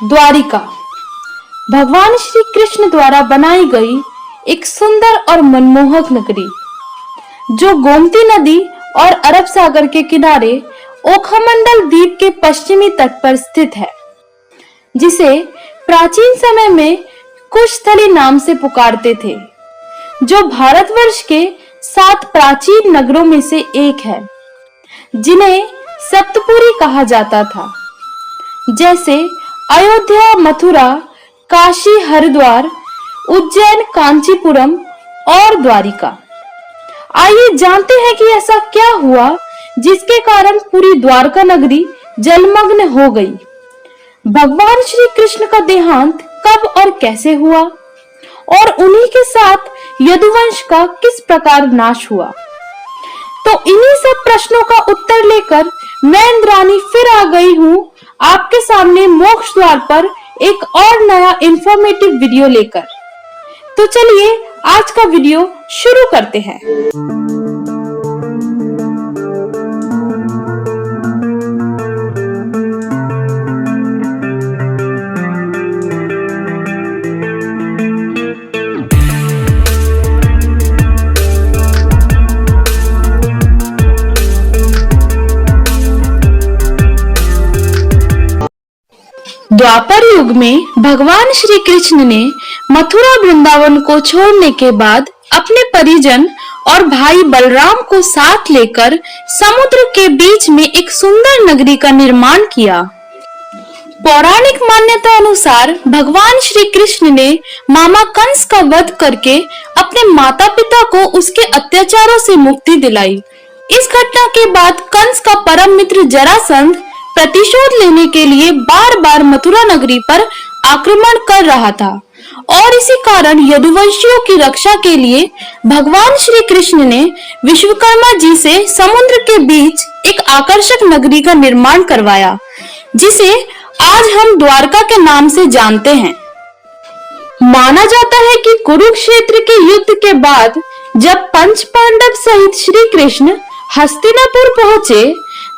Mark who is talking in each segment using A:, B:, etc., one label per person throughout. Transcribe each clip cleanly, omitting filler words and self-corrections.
A: द्वारिका भगवान श्री कृष्ण द्वारा बनाई गई एक सुंदर और मनमोहक नगरी जो गोमती नदी और अरब सागर के किनारे ओखमंडल द्वीप के पश्चिमी तट पर स्थित है, जिसे प्राचीन समय में कुशस्थली नाम से पुकारते थे, जो भारतवर्ष के 7 प्राचीन नगरों में से एक है, जिन्हें सप्तपुरी कहा जाता था, जैसे अयोध्या, मथुरा, काशी, हरिद्वार, उज्जैन, कांचीपुरम और द्वारिका। आइए जानते हैं कि ऐसा क्या हुआ जिसके कारण पूरी द्वारका नगरी जलमग्न हो गई। भगवान श्री कृष्ण का देहांत कब और कैसे हुआ और उन्हीं के साथ यदुवंश का किस प्रकार नाश हुआ। तो इन्हीं सब प्रश्नों का उत्तर लेकर मैं इंद्रानी फिर आ गई हूँ आपके सामने मोक्ष द्वार पर एक और नया इंफॉर्मेटिव वीडियो लेकर। तो चलिए आज का वीडियो शुरू करते हैं। द्वापर युग में भगवान श्री कृष्ण ने मथुरा वृंदावन को छोड़ने के बाद अपने परिजन और भाई बलराम को साथ लेकर समुद्र के बीच में एक सुंदर नगरी का निर्माण किया। पौराणिक मान्यता अनुसार भगवान श्री कृष्ण ने मामा कंस का वध करके अपने माता पिता को उसके अत्याचारों से मुक्ति दिलाई। इस घटना के बाद कंस का परम मित्र जरासंध प्रतिशोध लेने के लिए बार बार मथुरा नगरी पर आक्रमण कर रहा था और इसी कारण यदुवंशियों की रक्षा के लिए भगवान श्री कृष्ण ने विश्वकर्मा जी से समुद्र के बीच एक आकर्षक नगरी का निर्माण करवाया, जिसे आज हम द्वारका के नाम से जानते हैं। माना जाता है कि कुरुक्षेत्र के युद्ध के बाद जब पंच पांडव सहित श्री कृष्ण हस्तिनापुर पहुंचे,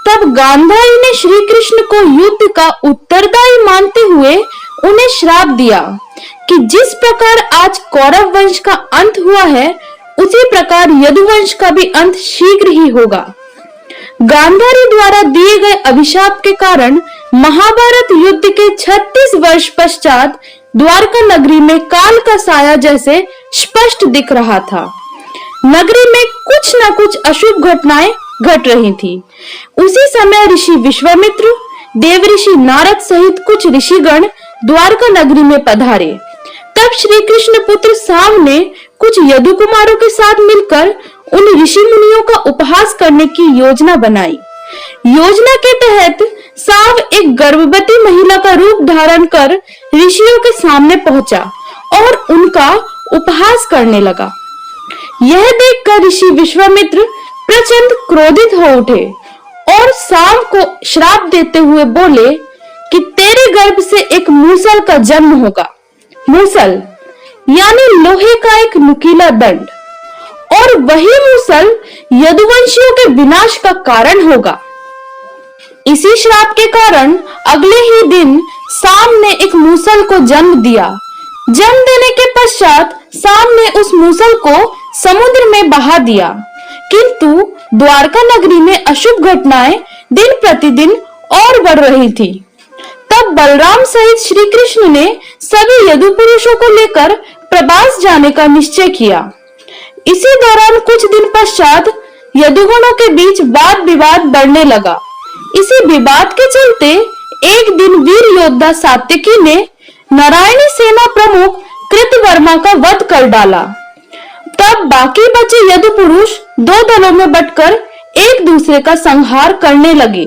A: तब गांधारी ने श्री कृष्ण को युद्ध का उत्तरदायी मानते हुए उन्हें श्राप दिया कि जिस प्रकार आज कौरव वंश का अंत हुआ है, उसी प्रकार यदुवंश का भी अंत शीघ्र ही होगा। गांधारी द्वारा दिए गए अभिशाप के कारण महाभारत युद्ध के 36 वर्ष पश्चात द्वारका नगरी में काल का साया जैसे स्पष्ट दिख रहा था। नगरी में कुछ न कुछ अशुभ घटनाएं घट रही थी। उसी समय ऋषि विश्वामित्र, देवऋषि नारद सहित कुछ ऋषिगण द्वारका नगरी में पधारे। तब श्री कृष्ण पुत्र साव ने कुछ यदु कुमारों के साथ मिलकर उन ऋषि मुनियों का उपहास करने की योजना बनाई। योजना के तहत साव एक गर्भवती महिला का रूप धारण कर ऋषियों के सामने पहुंचा और उनका उपहास करने लगा। यह देखकर ऋषि विश्वामित्र प्रचंड क्रोधित हो उठे और साव को श्राप देते हुए बोले कि तेरे गर्भ से एक मूसल का जन्म होगा। मूसल यानी लोहे का एक नुकीला दंड, और वही मूसल यदुवंशियों के विनाश का कारण होगा। इसी श्राप के कारण अगले ही दिन साम ने एक मूसल को जन्म दिया। जन्म देने के पश्चात साम ने उस मूसल को समुद्र में बहा दिया, किंतु द्वारका नगरी में अशुभ घटनाएं दिन प्रतिदिन और बढ़ रही थी। तब बलराम सहित श्री कृष्ण ने सभी यदु पुरुषों को लेकर प्रवास जाने का निश्चय किया। इसी दौरान कुछ दिन पश्चात यदुगणों के बीच वाद विवाद बढ़ने लगा। इसी विवाद के चलते एक दिन वीर योद्धा सात्यकी ने नारायणी सेना प्रमुख कृतवर्मा का वध कर डाला। तब बाकी बचे यदु पुरुष 2 दलों में बंटकर एक दूसरे का संहार करने लगे।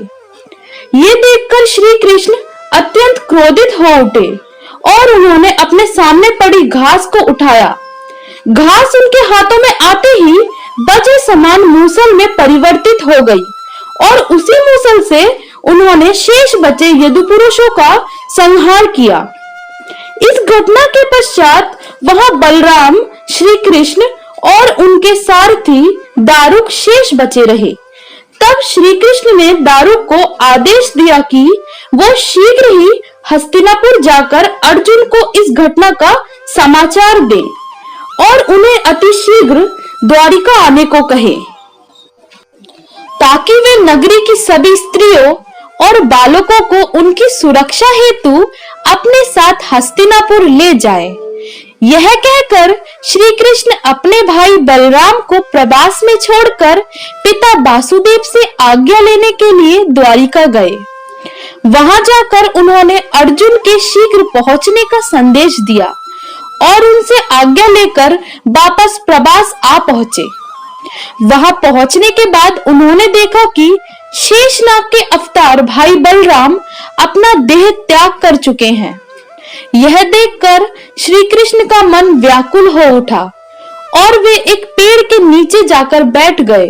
A: ये देखकर श्री कृष्ण अत्यंत क्रोधित हो उठे और उन्होंने अपने सामने पड़ी घास को उठाया। घास उनके हाथों में आते ही वज्र समान मूसल में परिवर्तित हो गई और उसी मूसल से उन्होंने शेष बचे यदु पुरुषों का संहार किया। इस घटना के पश्चात वहां बलराम, श्री कृष्ण और उनके सारथी दारुक शेष बचे रहे। तब श्री कृष्ण ने दारुक को आदेश दिया कि वो शीघ्र ही हस्तिनापुर जाकर अर्जुन को इस घटना का समाचार दे और उन्हें अतिशीघ्र द्वारिका आने को कहे, ताकि वे नगरी की सभी स्त्रियों और बालकों को उनकी सुरक्षा हेतु अपने साथ हस्तिनापुर ले जाए। यह कहकर श्री कृष्ण अपने भाई बलराम को प्रवास में छोड़कर पिता वासुदेव से आज्ञा लेने के लिए द्वारिका गए। वहां जाकर उन्होंने अर्जुन के शीघ्र पहुंचने का संदेश दिया और उनसे आज्ञा लेकर वापस प्रवास आ पहुंचे। वहां पहुंचने के बाद उन्होंने देखा कि शेषनाग के अवतार भाई बलराम अपना देह त्याग कर चुके हैं। यह देखकर श्री कृष्ण का मन व्याकुल हो उठा और वे एक पेड़ के नीचे जाकर बैठ गए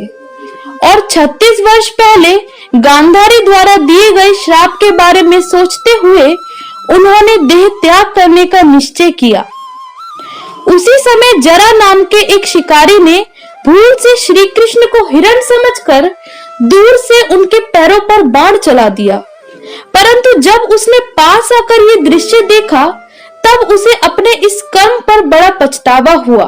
A: और 36 वर्ष पहले गांधारी द्वारा दिए गए श्राप के बारे में सोचते हुए उन्होंने देह त्याग करने का निश्चय किया। उसी समय जरा नाम के एक शिकारी ने भूल से श्री कृष्ण को हिरण समझकर दूर से उनके पैरों पर बाण चला दिया, परंतु जब उसने पास आकर ये दृश्य देखा तब उसे अपने इस कर्म पर बड़ा पछतावा हुआ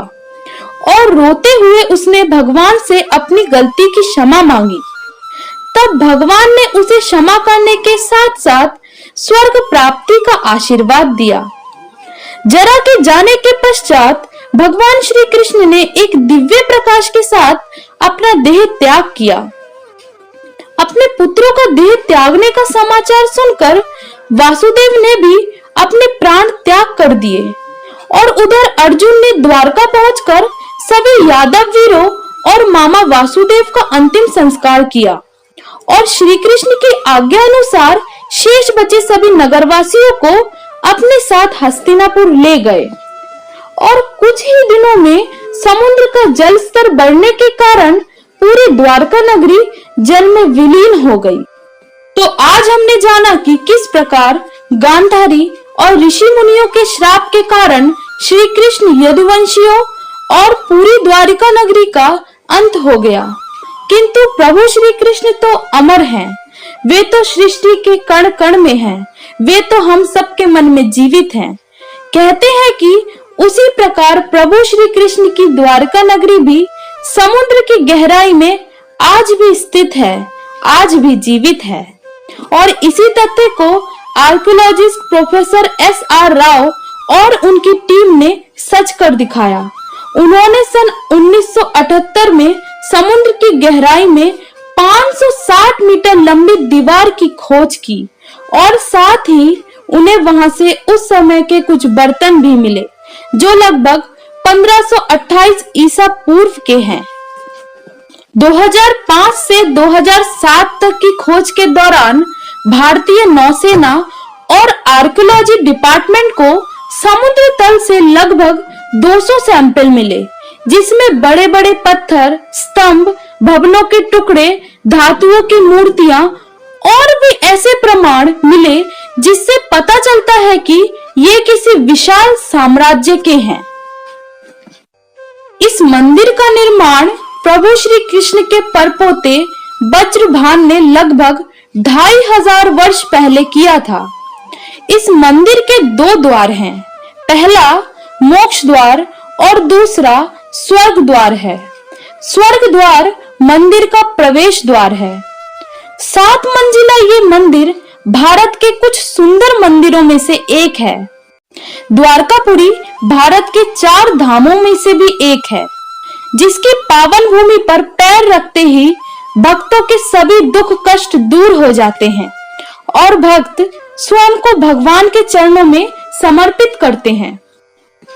A: और रोते हुए उसने भगवान से अपनी गलती की क्षमा मांगी। तब भगवान ने उसे क्षमा करने के साथ साथ स्वर्ग प्राप्ति का आशीर्वाद दिया। जरा के जाने के पश्चात भगवान श्री कृष्ण ने एक दिव्य प्रकाश के साथ अपना देह त्याग किया। अपने पुत्रों का देह त्यागने का समाचार सुनकर वासुदेव ने भी अपने प्राण त्याग कर दिए और उधर अर्जुन ने द्वारका पहुंचकर सभी यादव वीरों और मामा वासुदेव का अंतिम संस्कार किया और श्री कृष्ण की आज्ञा अनुसार शेष बचे सभी नगरवासियों को अपने साथ हस्तिनापुर ले गए। और कुछ ही दिनों में समुद्र का जल स्तर बढ़ने के कारण पूरी द्वारका नगरी जल में विलीन हो गई। तो आज हमने जाना कि किस प्रकार गांधारी और ऋषि मुनियों के श्राप के कारण श्री कृष्ण यदुवंशियों और पूरी द्वारिका नगरी का अंत हो गया, किंतु प्रभु श्री कृष्ण तो अमर हैं। वे तो सृष्टि के कण कण में हैं, वे तो हम सबके मन में जीवित हैं। कहते हैं कि उसी प्रकार प्रभु श्री कृष्ण की द्वारका नगरी भी समुद्र की गहराई में आज भी स्थित है, आज भी जीवित है। और इसी तथ्य को आर्कियोलॉजिस्ट प्रोफेसर S.R. राव और उनकी टीम ने सच कर दिखाया। उन्होंने सन 1978 में समुद्र की गहराई में 560 मीटर लंबी दीवार की खोज की और साथ ही उन्हें वहां से उस समय के कुछ बर्तन भी मिले जो लगभग 1528 ईसा पूर्व के हैं। 2005 से 2007 तक की खोज के दौरान भारतीय नौसेना और आर्कियोलॉजी डिपार्टमेंट को समुद्र तल से लगभग 200 सैंपल मिले, जिसमें बड़े बड़े पत्थर, स्तंभ, भवनों के टुकड़े, धातुओं की मूर्तियां और भी ऐसे प्रमाण मिले जिससे पता चलता है कि ये किसी विशाल साम्राज्य के हैं। इस मंदिर का निर्माण प्रभु श्री कृष्ण के परपोते वज्रभान ने लगभग 2500 वर्ष पहले किया था। इस मंदिर के 2 द्वार हैं, पहला मोक्ष द्वार और दूसरा स्वर्ग द्वार है। स्वर्ग द्वार मंदिर का प्रवेश द्वार है। 7 मंजिला ये मंदिर भारत के कुछ सुंदर मंदिरों में से एक है। द्वारकापुरी भारत के 4 धामों में से भी एक है, जिसकी पावन भूमि पर पैर रखते ही भक्तों के सभी दुख कष्ट दूर हो जाते हैं और भक्त स्वयं को भगवान के चरणों में समर्पित करते हैं।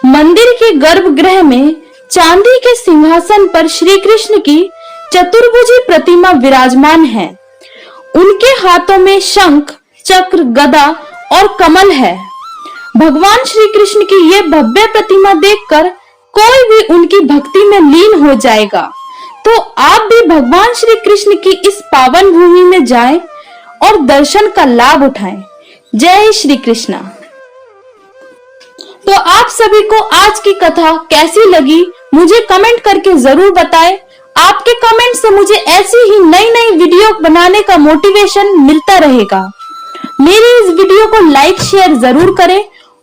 A: मंदिर के गर्भगृह में चांदी के सिंहासन पर श्री कृष्ण की चतुर्भुजी प्रतिमा विराजमान है। उनके हाथों में शंख, चक्र, गदा और कमल है। भगवान श्री कृष्ण की ये भव्य प्रतिमा देखकर कोई भी उनकी भक्ति में लीन हो जाएगा। तो आप भी भगवान श्री कृष्ण की इस पावन भूमि में जाएं और दर्शन का लाभ उठाएं। जय श्री कृष्णा। तो आप सभी को आज की कथा कैसी लगी मुझे कमेंट करके जरूर बताएं। आपके कमेंट से मुझे ऐसी ही नई नई वीडियो बनाने का मोटिवेशन मिलता रहेगा। मेरी इस वीडियो को लाइक शेयर जरूर करें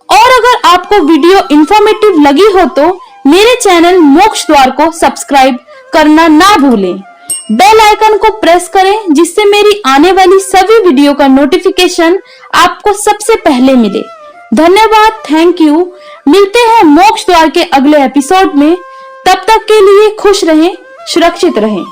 A: और अगर आपको वीडियो इंफॉर्मेटिव लगी हो तो मेरे चैनल मोक्ष द्वार को सब्सक्राइब करना ना भूलें। बेल आइकन को प्रेस करें जिससे मेरी आने वाली सभी वीडियो का नोटिफिकेशन आपको सबसे पहले मिले। धन्यवाद, थैंक यू। मिलते हैं मोक्ष द्वार के अगले एपिसोड में। तब तक के लिए खुश रहें, सुरक्षित रहें।